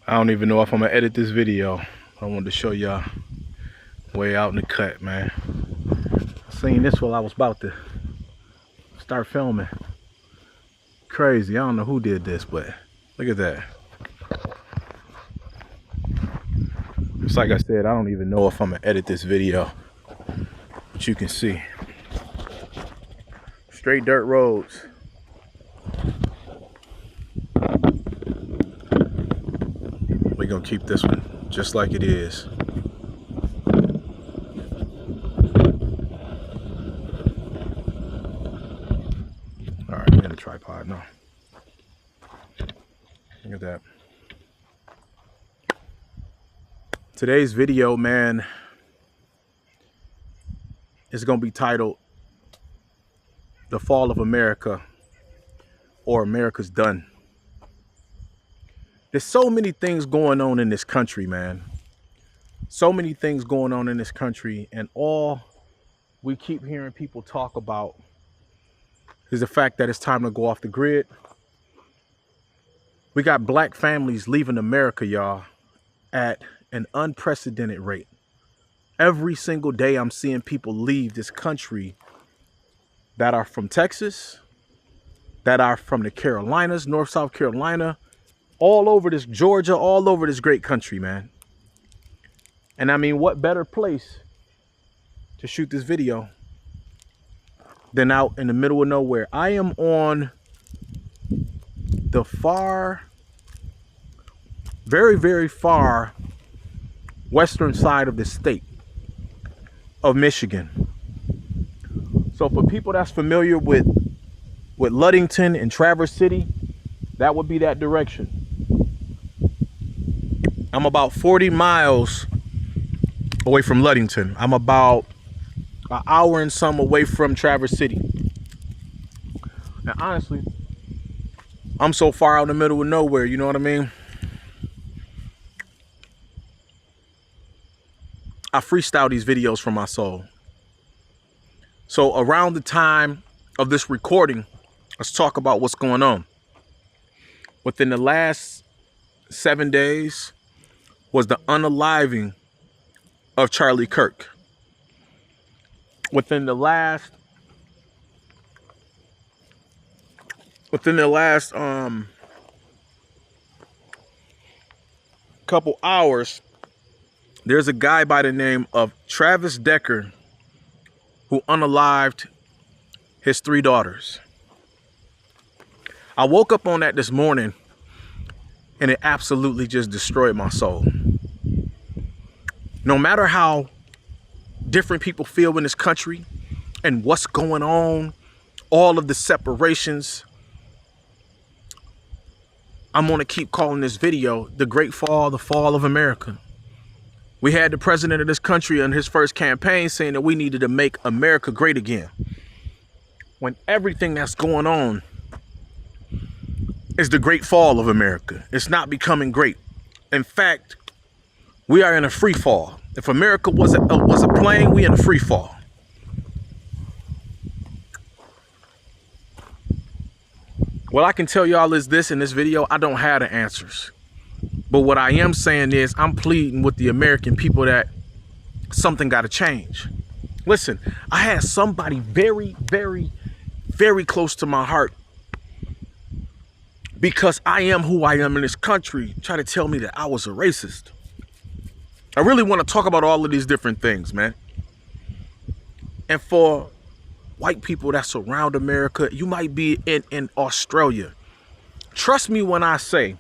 I don't even know if I'm gonna edit this video. I wanted to show y'all way out in the cut, man. I seen this while I was about to start filming. Crazy. I don't know who did this, but look at that. It's like I said, I don't even know if I'm gonna edit this video, but you can see straight dirt roads. We're gonna keep this one just like it is. All right, I'm in a tripod now. Look at that. Today's video, man, is gonna be titled "The Fall of America" or "America's Done." There's so many things going on in this country, man. So many things going on in this country, and all we keep hearing people talk about is the fact that it's time to go off the grid. We got black families leaving America, y'all, at an unprecedented rate. Every single day I'm seeing people leave this country that are from Texas, that are from the Carolinas, North, South Carolina, all over this Georgia, all over this great country, man. And I mean, what better place to shoot this video than out in the middle of nowhere? I am on the far, very, very far western side of the state of Michigan. So for people that's familiar with Ludington and Traverse City, that would be that direction. I'm about 40 miles away from Ludington. I'm about an hour and some away from Traverse City. And honestly, I'm so far out in the middle of nowhere, you know what I mean? I freestyle these videos from my soul. So around the time of this recording, let's talk about what's going on. Within the last 7 days was the unaliving of Charlie Kirk. Within the last couple hours, there's a guy by the name of Travis Decker who unalived his 3 daughters. I woke up on that this morning and it absolutely just destroyed my soul. No matter how different people feel in this country and what's going on, all of the separations, I'm going to keep calling this video the Great Fall, the Fall of America. We had the president of this country in his first campaign saying that we needed to make America great again, when everything that's going on is the Great Fall of America. It's not becoming great. In fact, we are in a free fall. If America was a plane, we in a free fall. What I can tell y'all is this in this video: I don't have the answers. But what I am saying is I'm pleading with the American people that something got to change. Listen, I had somebody very, very, very close to my heart, because I am who I am in this country, try to tell me that I was a racist. I really want to talk about all of these different things, man. And for white people that surround America, you might be in Australia. Trust me when I say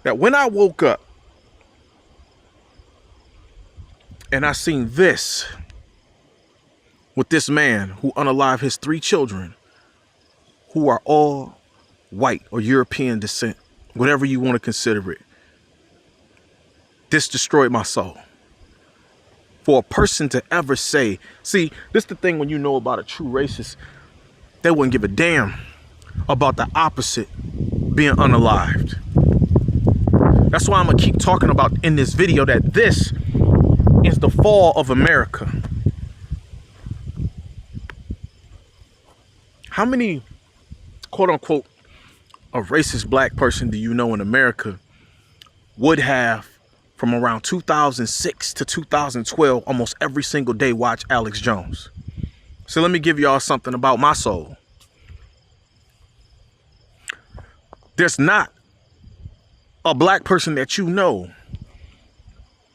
that when I woke up and I seen this with this man who unalived his 3 children, who are all white or European descent, whatever you want to consider it, this destroyed my soul. For a person to ever say, see, this is the thing when you know about a true racist, they wouldn't give a damn about the opposite being unalived. That's why I'm gonna keep talking about in this video that this is the fall of America. How many quote unquote a racist black person do you know in America would have, from around 2006 to 2012, almost every single day watch Alex Jones. So let me give y'all something about my soul. There's not a black person that you know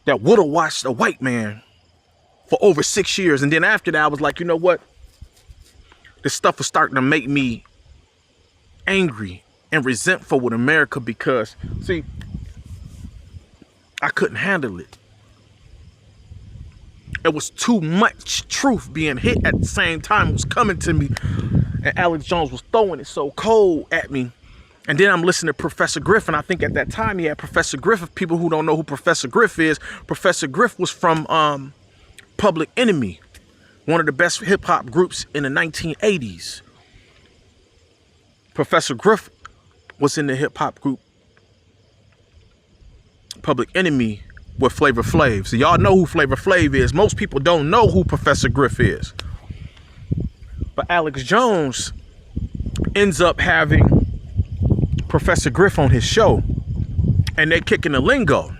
that would have watched a white man for over 6 years. And then after that, I was like, you know what? This stuff was starting to make me angry and resentful with America because, see, I couldn't handle it. It was too much truth being hit at the same time. It was coming to me. And Alex Jones was throwing it so cold at me. And then I'm listening to Professor Griff. And I think at that time he had Professor Griff. If people who don't know who Professor Griff is, Professor Griff was from Public Enemy, one of the best hip hop groups in the 1980s. Professor Griff was in the hip hop group Public Enemy with Flavor Flav. So y'all know who Flavor Flav is. Most people don't know who Professor Griff is. But Alex Jones ends up having Professor Griff on his show, and they kicking the lingo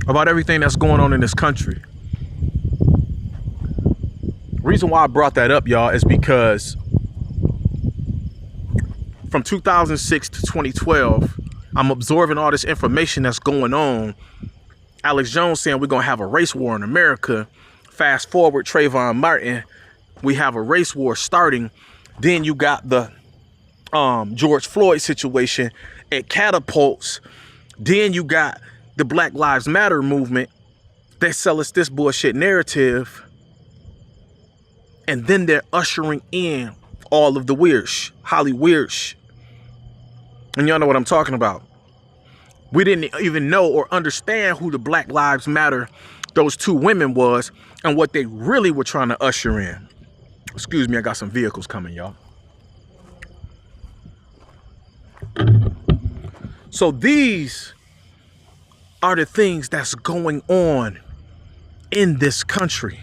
about everything that's going on in this country. Reason why I brought that up, y'all, is because from 2006 to 2012, I'm absorbing all this information that's going on. Alex Jones saying we're going to have a race war in America. Fast forward, Trayvon Martin, we have a race war starting. Then you got the George Floyd situation. It catapults. Then you got the Black Lives Matter movement. They sell us this bullshit narrative. And then they're ushering in all of the weird Holly weird. And y'all know what I'm talking about. We didn't even know or understand who the Black Lives Matter, those two women was, and what they really were trying to usher in. Excuse me, I got some vehicles coming, y'all. So these are the things that's going on in this country.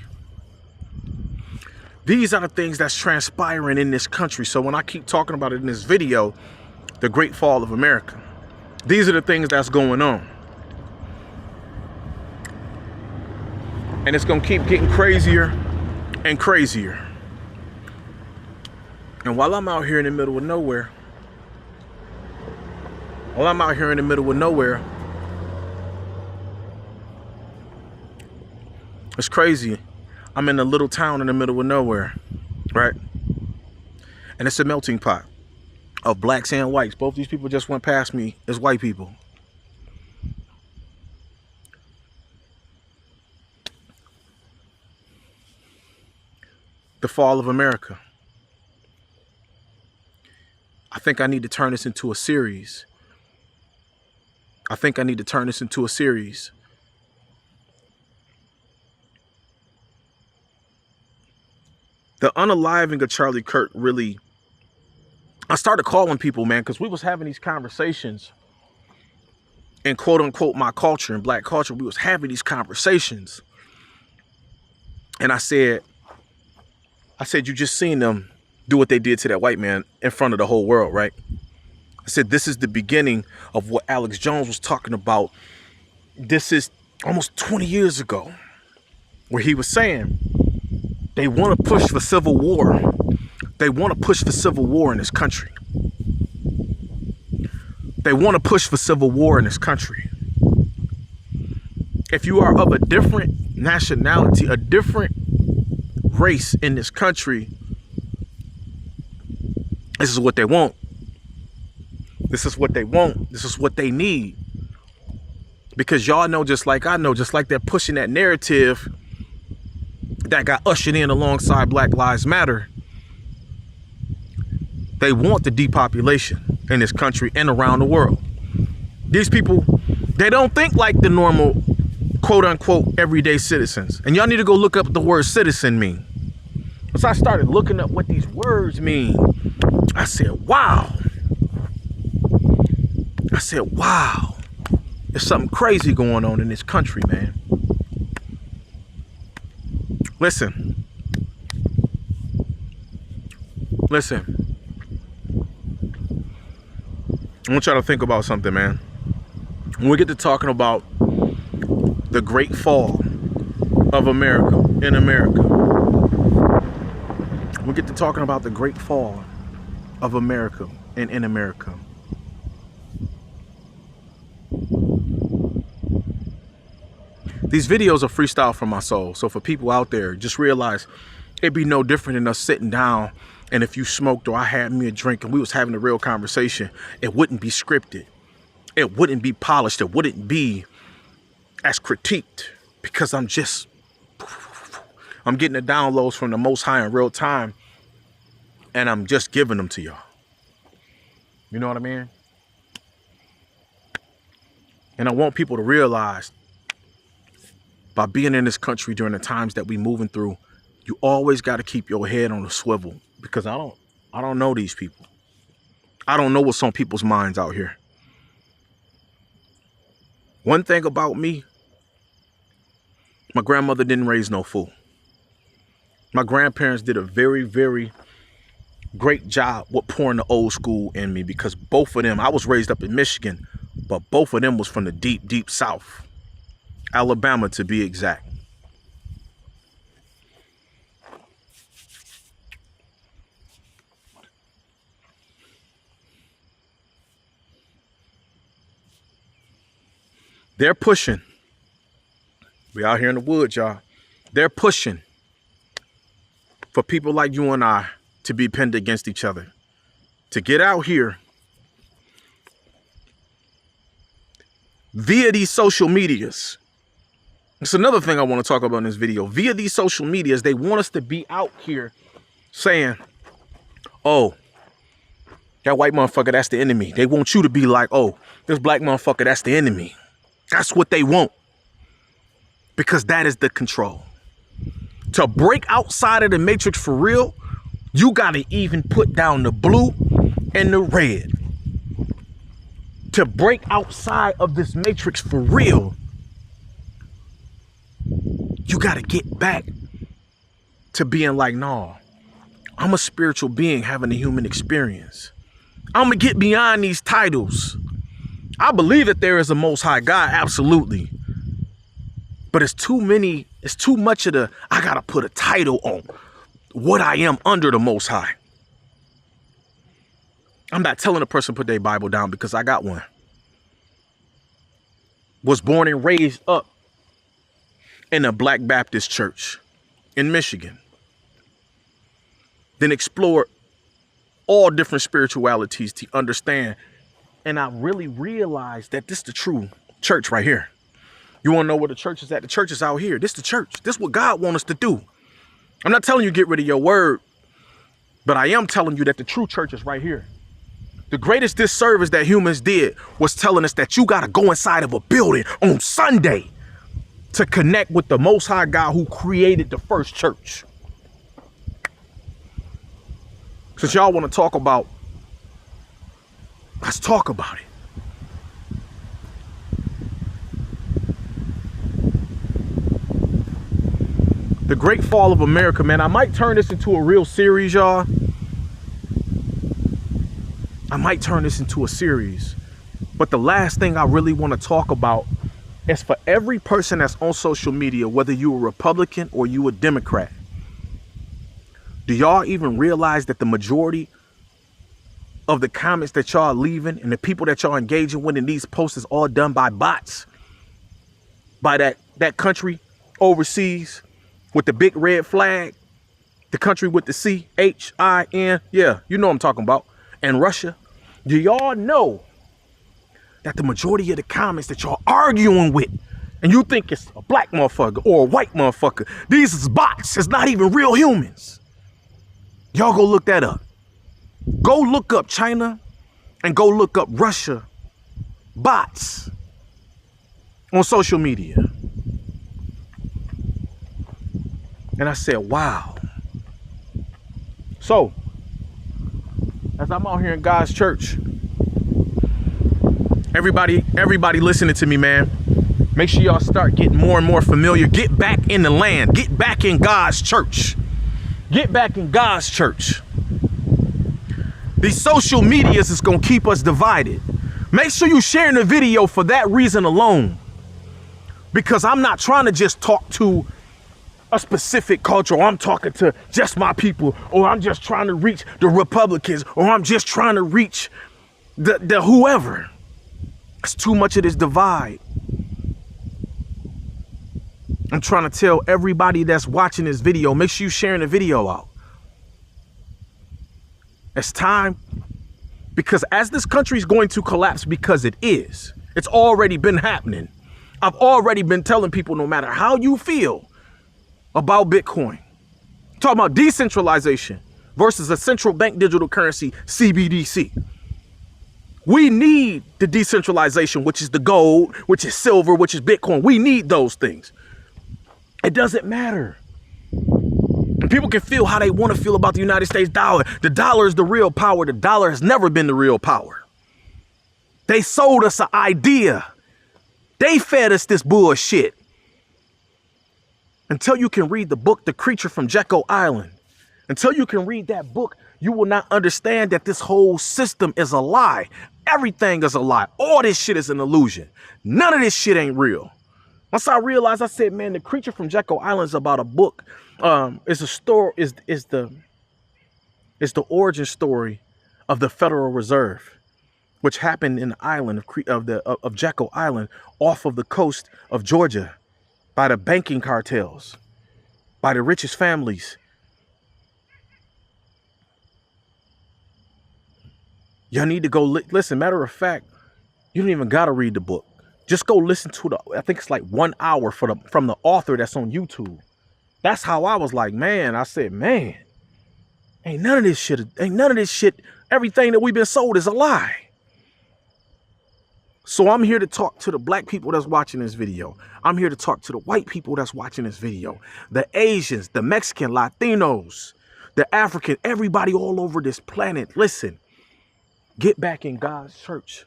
These are the things that's transpiring in this country. So when I keep talking about it in this video, the Great Fall of America, these are the things that's going on. And it's going to keep getting crazier and crazier. And while I'm out here in the middle of nowhere, it's crazy. I'm in a little town in the middle of nowhere, right? And it's a melting pot of blacks and whites. Both these people just went past me as white people. The fall of America. I think I need to turn this into a series. The unaliving of Charlie Kirk really, I started calling people, man, because we was having these conversations in quote unquote my culture, in black culture. We was having these conversations. And I said, you just seen them do what they did to that white man in front of the whole world, right? I said, this is the beginning of what Alex Jones was talking about. This is almost 20 years ago, where he was saying they want to push for civil war. They want to push for civil war in this country. They want to push for civil war in this country. If you are of a different nationality, a different race in this country, this is what they want. This is what they want. This is what they need. Because y'all know, just like I know, just like they're pushing that narrative that got ushered in alongside Black Lives Matter, they want the depopulation in this country and around the world. These people, they don't think like the normal, quote unquote, everyday citizens. And y'all need to go look up what the word citizen mean. So I started looking up what these words mean. I said, wow. There's something crazy going on in this country, man. Listen. I want y'all to think about something, man. When we get to talking about the great fall of America, in America, we get to talking about the great fall of America and in America. These videos are freestyle from my soul. So for people out there, just realize it'd be no different than us sitting down, and if you smoked or I had me a drink and we was having a real conversation, it wouldn't be scripted. It wouldn't be polished. It wouldn't be as critiqued, because I'm getting the downloads from the Most High in real time, and I'm just giving them to y'all. You know what I mean? And I want people to realize, by being in this country during the times that we moving through, you always got to keep your head on a swivel, because I don't know these people. I don't know what's on people's minds out here. One thing about me, my grandmother didn't raise no fool. My grandparents did a very, very great job with pouring the old school in me, because both of them, I was raised up in Michigan, but both of them was from the deep, deep South. Alabama, to be exact. They're pushing. We out here in the woods, y'all. They're pushing for people like you and I to be pinned against each other, to get out here via these social medias. It's another thing I want to talk about in this video. Via these social medias, they want us to be out here saying, oh, that white motherfucker, that's the enemy. They want you to be like, oh, this black motherfucker, that's the enemy. That's what they want, because that is the control. To break outside of the matrix for real, you got to even put down the blue and the red. To break outside of this matrix for real, you got to get back to being like, nah, I'm a spiritual being having a human experience. I'm going to get beyond these titles. I believe that there is a Most High God, absolutely. But it's too much of the, I got to put a title on what I am under the Most High. I'm not telling a person to put their Bible down, because I got one. Was born and raised up in a Black Baptist church in Michigan. Then explored all different spiritualities to understand. And I really realized that this is the true church right here. You want to know where the church is at? The church is out here. This is the church. This is what God wants us to do. I'm not telling you get rid of your word, but I am telling you that the true church is right here. The greatest disservice that humans did was telling us that you got to go inside of a building on Sunday to connect with the Most High God who created the first church. Since y'all want to talk about, let's talk about it. The Great Fall of America, man. I might turn this into a real series, y'all. I might turn this into a series. But the last thing I really want to talk about is for every person that's on social media, whether you a Republican or you a Democrat, do y'all even realize that the majority of the comments that y'all are leaving and the people that y'all engaging with in these posts is all done by bots? By that country overseas with the big red flag, the country with the CHIN, yeah, you know what I'm talking about, and Russia. Do y'all know that the majority of the comments that y'all arguing with, and you think it's a black motherfucker or a white motherfucker, these is bots, it's not even real humans. Y'all go look that up. Go look up China and go look up Russia bots on social media. And I said, wow. So, as I'm out here in God's church, everybody listening to me, man, make sure y'all start getting more and more familiar. Get back in the land. Get back in God's church. Get back in God's church. These social medias is going to keep us divided. Make sure you're sharing the video for that reason alone. Because I'm not trying to just talk to a specific culture, or I'm talking to just my people, or I'm just trying to reach the Republicans, or I'm just trying to reach the whoever. It's too much of this divide. I'm trying to tell everybody that's watching this video, make sure you're sharing the video out. It's time, because as this country is going to collapse, because it is, it's already been happening. I've already been telling people, no matter how you feel about Bitcoin, talking about decentralization versus a central bank digital currency, CBDC. We need the decentralization, which is the gold, which is silver, which is Bitcoin. We need those things. It doesn't matter. And people can feel how they want to feel about the United States dollar. The dollar is the real power. The dollar has never been the real power. They sold us an idea. They fed us this bullshit. Until you can read the book, The Creature from Jekyll Island, until you can read that book, you will not understand that this whole system is a lie. Everything is a lie. All this shit is an illusion. None of this shit ain't real. Once I realized, I said, man, The Creature from Jekyll Island is about a book. It's a story. Is the origin story of the Federal Reserve, which happened in the island of Jekyll Island, off of the coast of Georgia, by the banking cartels, by the richest families. Y'all need to go listen. Matter of fact, you don't even got to read the book. Just go listen to I think it's like 1 hour from the author that's on YouTube. That's how I was like, man, I said, man, ain't none of this shit. Everything that we've been sold is a lie. So I'm here to talk to the black people that's watching this video. I'm here to talk to the white people that's watching this video. The Asians, the Mexican, Latinos, the African, everybody all over this planet. Listen, get back in God's church.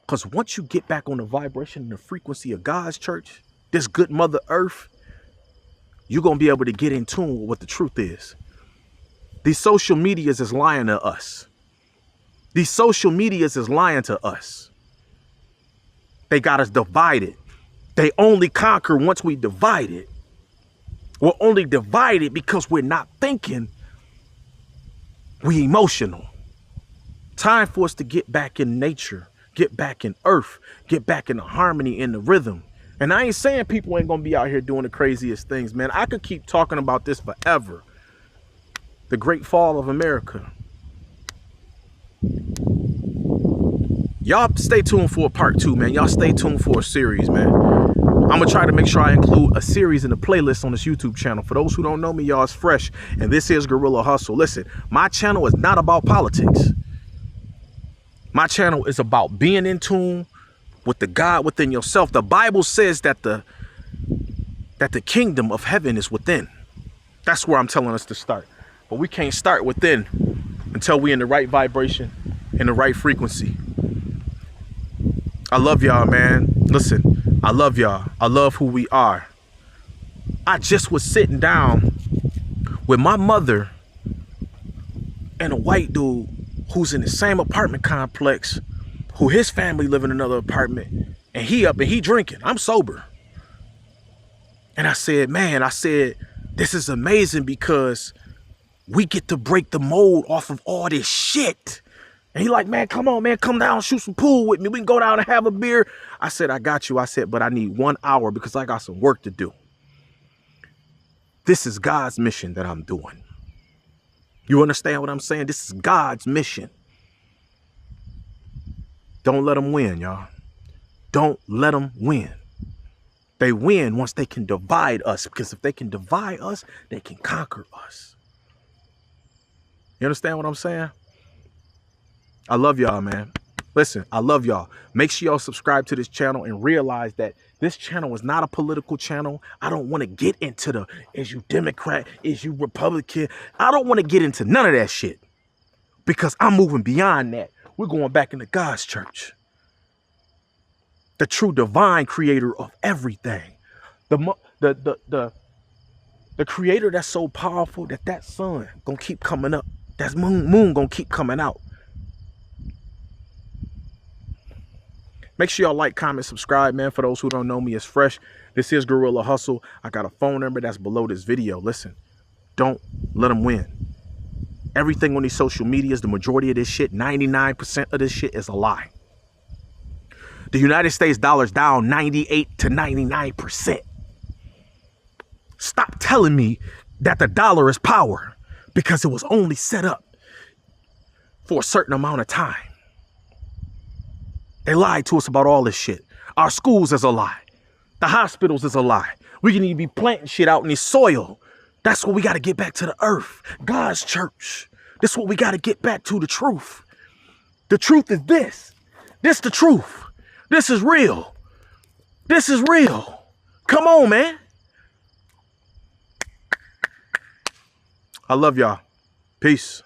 Because once you get back on the vibration and the frequency of God's church, this good Mother Earth, you're going to be able to get in tune with what the truth is. These social medias is lying to us. These social medias is lying to us. They got us divided. They only conquer once we divide it. We're only divided because we're not thinking. We emotional. Time for us to get back in nature, get back in earth, get back in the harmony, in the rhythm. And I ain't saying people ain't gonna be out here doing the craziest things, man. I could keep talking about this forever. The Great Fall of America. Y'all stay tuned for a part 2, man. Y'all stay tuned for a series, man. I'm gonna try to make sure I include a series in the playlist on this YouTube channel. For those who don't know me, y'all, it's Fresh, and this is Guerrilla Hustle. Listen, my channel is not about politics. My channel is about being in tune with the God within yourself. The Bible says that the kingdom of heaven is within. That's where I'm telling us to start. But we can't start within until we're in the right vibration, in the right frequency. I love y'all, man. Listen, I love y'all. I love who we are. I just was sitting down with my mother and a white dude who's in the same apartment complex, who his family live in another apartment, and he up and he drinking. I'm sober. And I said, man, this is amazing because we get to break the mold off of all this shit. And he like, man, come on, man, come down, shoot some pool with me. We can go down and have a beer. I said, I got you. I said, but I need 1 hour because I got some work to do. This is God's mission that I'm doing. You understand what I'm saying? This is God's mission. Don't let them win, y'all. Don't let them win. They win once they can divide us, because if they can divide us, they can conquer us. You understand what I'm saying? I love y'all, man. Listen, I love y'all. Make sure y'all subscribe to this channel and realize that this channel is not a political channel. I don't want to get into the, is you Democrat, is you Republican? I don't want to get into none of that shit because I'm moving beyond that. We're going back into God's church. The true divine creator of everything. The creator that's so powerful that sun gonna keep coming up. That moon gonna keep coming out. Make sure y'all like, comment, subscribe, man. For those who don't know me, it's Fresh. This is Gorilla Hustle. I got a phone number that's below this video. Listen, don't let them win. Everything on these social medias, the majority of this shit, 99% of this shit is a lie. The United States dollar's down 98 to 99%. Stop telling me that the dollar is power, because it was only set up for a certain amount of time. They lied to us about all this shit. Our schools is a lie. The hospitals is a lie. We can even be planting shit out in the soil. That's what we got to get back to the earth. God's church. This is what we got to get back to, the truth. The truth is this. This the truth. This is real. This is real. Come on, man. I love y'all. Peace.